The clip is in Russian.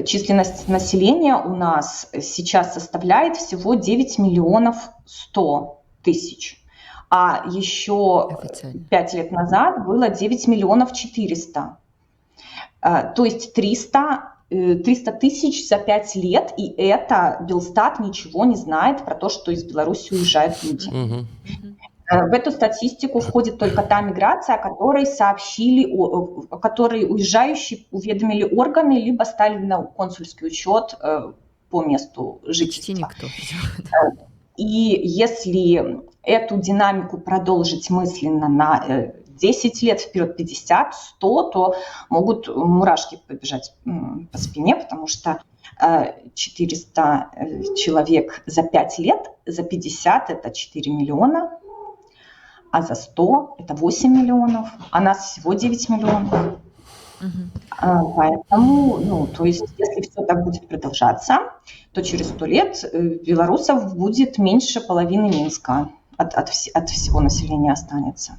Численность населения у нас сейчас составляет всего 9 миллионов 100 тысяч, а еще Официально. 5 лет назад было 9 миллионов 400. То есть 300 тысяч за 5 лет, и это Белстат ничего не знает про то, что из Беларуси уезжают люди. В эту статистику входит только та миграция, о которой сообщили, о которой уезжающие уведомили органы, либо стали на консульский учет по месту Почти жительства. никто, видимо. И если эту динамику продолжить мысленно на 10 лет вперед, 50, 100, то могут мурашки побежать по спине, потому что 400 человек за 5 лет, за 50 это 4 миллиона, а за 100 это 8 миллионов, а нас всего 9 миллионов. Поэтому, то есть, если все так будет продолжаться, то через 100 лет белорусов будет меньше половины Минска от всего населения останется.